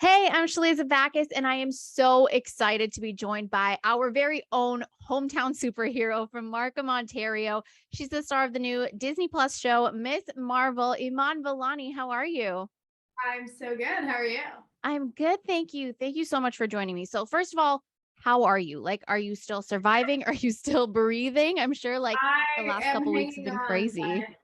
Hey, I'm Shaliza Bacchus, and I am so excited to be joined by our very own hometown superhero from Markham, Ontario. She's the star of the new Disney Plus show, Miss Marvel. Iman Vellani, how are you? I'm so good. How are you? I'm good, thank you. Thank you so much for joining me. So, first of all, how are you? Like, are you still surviving? Are you still breathing? I'm sure, like, the I last am couple weeks have hanging been on by crazy. a thread.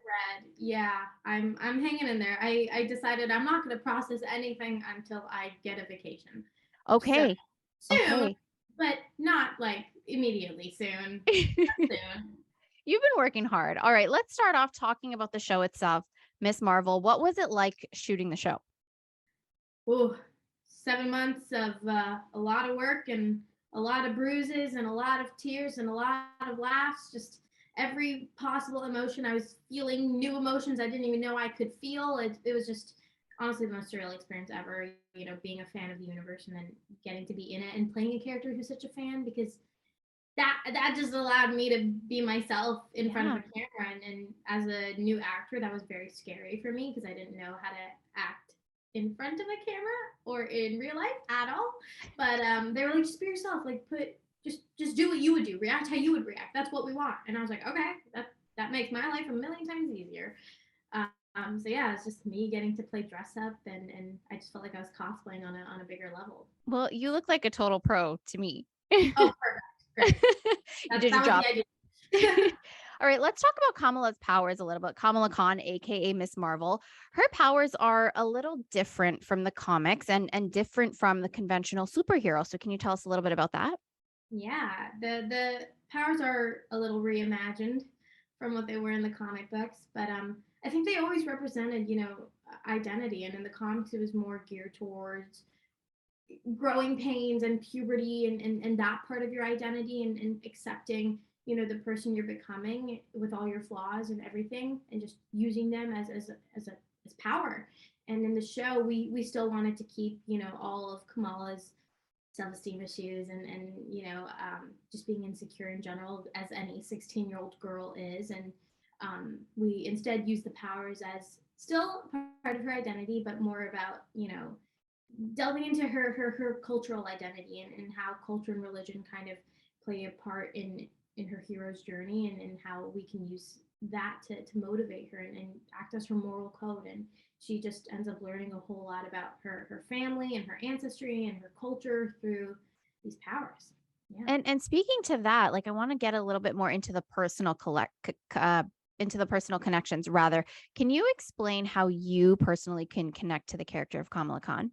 Yeah, I'm hanging in there. I decided I'm not going to process anything until I get a vacation. So Okay. soon, Okay. but not like immediately soon. You've Soon. been working hard. All right, let's start off talking about the show itself. Miss Marvel, what was it like shooting the show? Ooh, 7 months of a lot of work and a lot of bruises and a lot of tears and a lot of laughs. Just every possible emotion. I was feeling new emotions I didn't even know I could feel. It was just honestly the most surreal experience ever. You know, being a fan of the universe and then getting to be in it and playing a character who's such a fan because that just allowed me to be myself in front of Yeah. a camera and as a new actor that was very scary for me because I didn't know how to act in front of a camera or in real life at all. But they were like, just be yourself, like put just do what you would do, react how you would react. That's what we want. And I was like, okay, that makes my life a million times easier. So yeah, it's just me getting to play dress up, and I just felt like I was cosplaying on a bigger level. Well, you look like a total pro to me. Oh, perfect, great. You did your That was job. the idea. All right, let's talk about Kamala's powers a little bit. Kamala Khan, aka Miss Marvel. Her powers are a little different from the comics and different from the conventional superhero. So can you tell us a little bit about that? Yeah, the powers are a little reimagined from what they were in the comic books, but I think they always represented, identity, and in the comics it was more geared towards growing pains and puberty and that part of your identity and accepting, the person you're becoming with all your flaws and everything, and just using them as power. And in the show, we still wanted to keep, all of Kamala's self-esteem issues and just being insecure in general as any 16-year-old girl is, and we instead use the powers as still part of her identity but more about delving into her cultural identity and how culture and religion kind of play a part in her hero's journey, and how we can use that to motivate her and act as her moral code. And she just ends up learning a whole lot about her family and her ancestry and her culture through these powers. Yeah. And speaking to that, like I want to get a little bit more into the into the personal connections rather. Can you explain how you personally can connect to the character of Kamala Khan?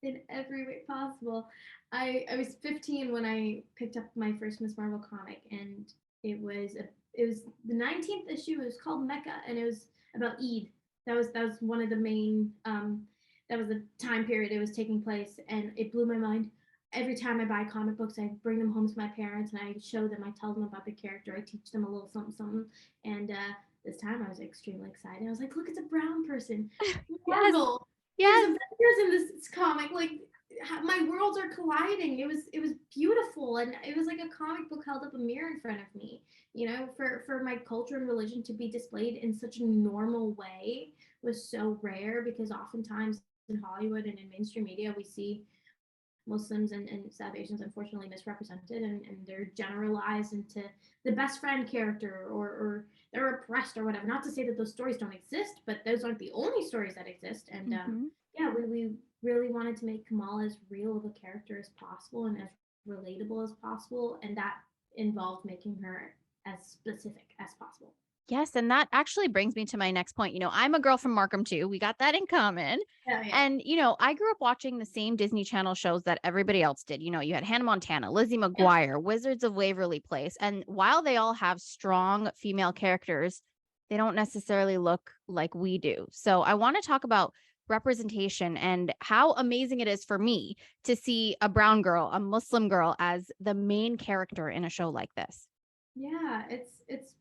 In every way possible. I was 15 when I picked up my first Miss Marvel comic, and it was the 19th issue. It was called Mecca, and it was about Eid. That was one of the main. That was the time period it was taking place, and it blew my mind. Every time I buy comic books, I bring them home to my parents and I show them. I tell them about the character. I teach them a little something, something. And this time I was extremely excited. I was like, "Look, it's a brown person, Yes. Marvel. There's Yes. Avengers in this comic. Like my worlds are colliding. It was beautiful, and it was like a comic book held up a mirror in front of me. For my culture and religion to be displayed in such a normal way was so rare, because oftentimes in Hollywood and in mainstream media we see Muslims and South Asians unfortunately misrepresented, and they're generalized into the best friend character, or they're oppressed or whatever. Not to say that those stories don't exist, but those aren't the only stories that exist. And Mhm. yeah, we really wanted to make Kamala as real of a character as possible and as relatable as possible, and that involved making her as specific as possible. Yes, and that actually brings me to my next point. I'm a girl from Markham too. We got that in common. Yeah, yeah. And, I grew up watching the same Disney Channel shows that everybody else did. You had Hannah Montana, Lizzie Yep. McGuire, Wizards of Waverly Place. And while they all have strong female characters, they don't necessarily look like we do. So I want to talk about representation and how amazing it is for me to see a brown girl, a Muslim girl, as the main character in a show like this. Yeah, it's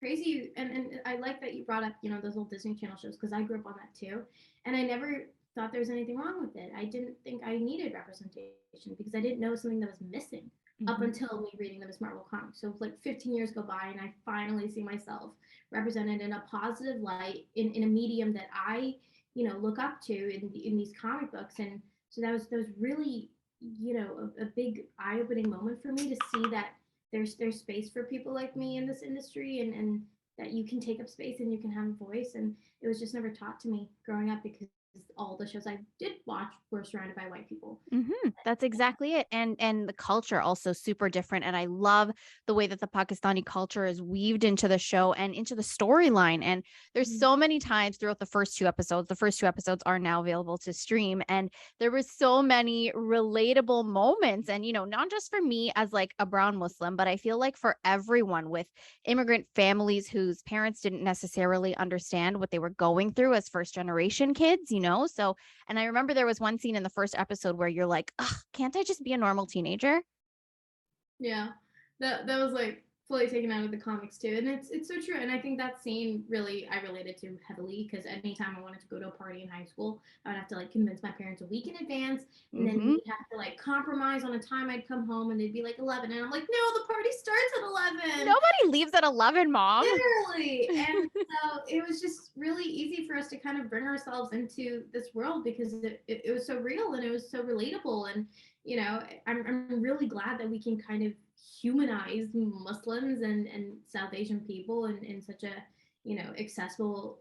crazy, and I like that you brought up, those old Disney Channel shows, because I grew up on that too, and I never thought there was anything wrong with it. I didn't think I needed representation because I didn't know something that was missing up Mhm. until me reading the Miss Marvel comics. So like 15 years go by and I finally see myself represented in a positive light in a medium that I look up to in these comic books. And So that was really, a big eye opening moment for me to see that there's space for people like me in this industry, and that you can take up space and you can have a voice. And it was just never taught to me growing up because all the shows I did watch were surrounded by white people. That's exactly it. And the culture also super different. And I love the way that the Pakistani culture is weaved into the show and into the storyline. And there's Mhm. so many times throughout the first two episodes. The first two episodes are now available to stream. And there was so many relatable moments. And, not just for me as like a brown Muslim, but I feel like for everyone with immigrant families whose parents didn't necessarily understand what they were going through as first generation kids. So and I remember there was one scene in the first episode where you're like, ugh, can't I just be a normal teenager? Yeah, that was like fully taken out of the comics too, and it's so true. And I think that scene really I related to heavily because anytime I wanted to go to a party in high school, I would have to like convince my parents a week in advance, and then Hmm. we'd have to like compromise on a time I'd come home, and they'd be like 11, and I'm like, no, the party starts at 11. Nobody leaves at 11, mom. Literally. And so it was just really easy for us to kind of bring ourselves into this world because it was so real and it was so relatable. And, I'm really glad that we can kind of humanize Muslims and South Asian people in such a, accessible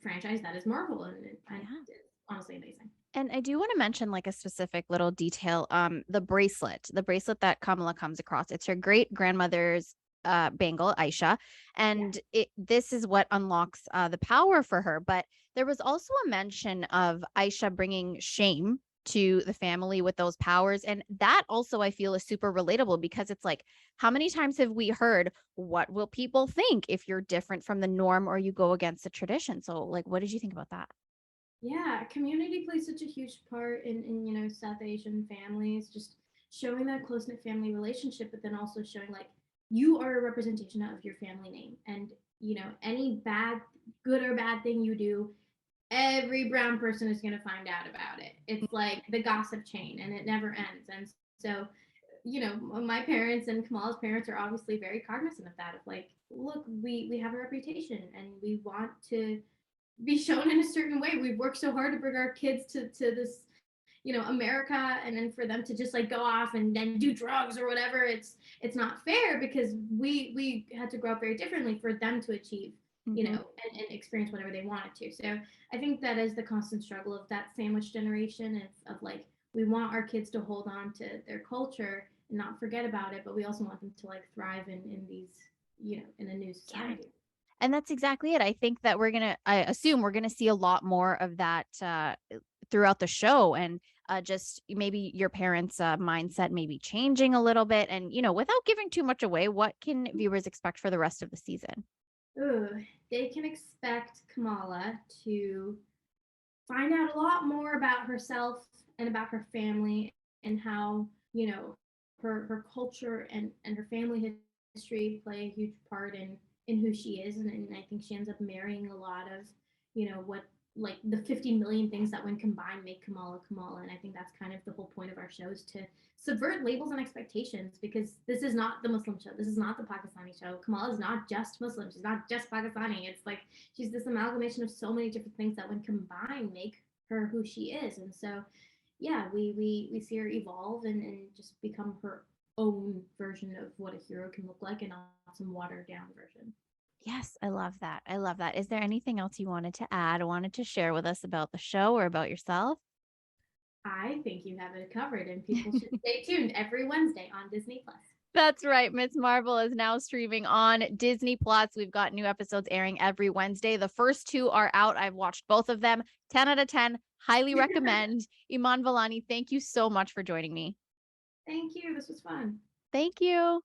franchise that is Marvel. And Yeah. it's honestly amazing. And I do want to mention like a specific little detail. The bracelet that Kamala comes across. It's her great grandmother's bangle, Aisha. Yeah. And this is what unlocks the power for her. But there was also a mention of Aisha bringing shame to the family with those powers. And that also I feel is super relatable because it's like, how many times have we heard, what will people think if you're different from the norm or you go against the tradition? So, like, what did you think about that? Yeah, community plays such a huge part in South Asian families, just showing that close knit family relationship, but then also showing like you are a representation of your family name, and any bad, good or bad thing you do, every brown person is going to find out about it. It's like the gossip chain, and it never ends. And so, my parents and Kamal's parents are obviously very cognizant of that. Of like, look, we have a reputation, and we want to be shown in a certain way. We've worked so hard to bring our kids to this, America, and then for them to just like go off and then do drugs or whatever, it's not fair because we had to grow up very differently for them to achieve, Mhm. and experience whatever they wanted to. So I think that is the constant struggle of that sandwich generation of like we want our kids to hold on to their culture and not forget about it, but we also want them to like thrive in these, in a new Yeah. society. And that's exactly it. I assume we're gonna see a lot more of that throughout the show and just maybe your parents' mindset maybe changing a little bit. And, without giving too much away, what can viewers expect for the rest of the season? Ooh, they can expect Kamala to find out a lot more about herself and about her family and how, her culture and her family history play a huge part in who she is. And I think she ends up marrying a lot of, what like the 50 million things that when combined make Kamala Kamala. And I think that's kind of the whole point of our shows to subvert labels and expectations because this is not the Muslim show. This is not the Pakistani show. Kamala is not just Muslim. She's not just Pakistani. It's like she's this amalgamation of so many different things that when combined make her who she is. And so yeah, we see her evolve and just become her own version of what a hero can look like and not some watered down version. Yes, I love that. I love that. Is there anything else you wanted to add, wanted to share with us about the show or about yourself? I think you have it covered, and people should stay tuned every Wednesday on Disney Plus. That's right. Miss Marvel is now streaming on Disney Plus. We've got new episodes airing every Wednesday. The first two are out. I've watched both of them. 10 out of 10. Highly recommend. Iman Vellani, thank you so much for joining me. Thank you. This was fun. Thank you.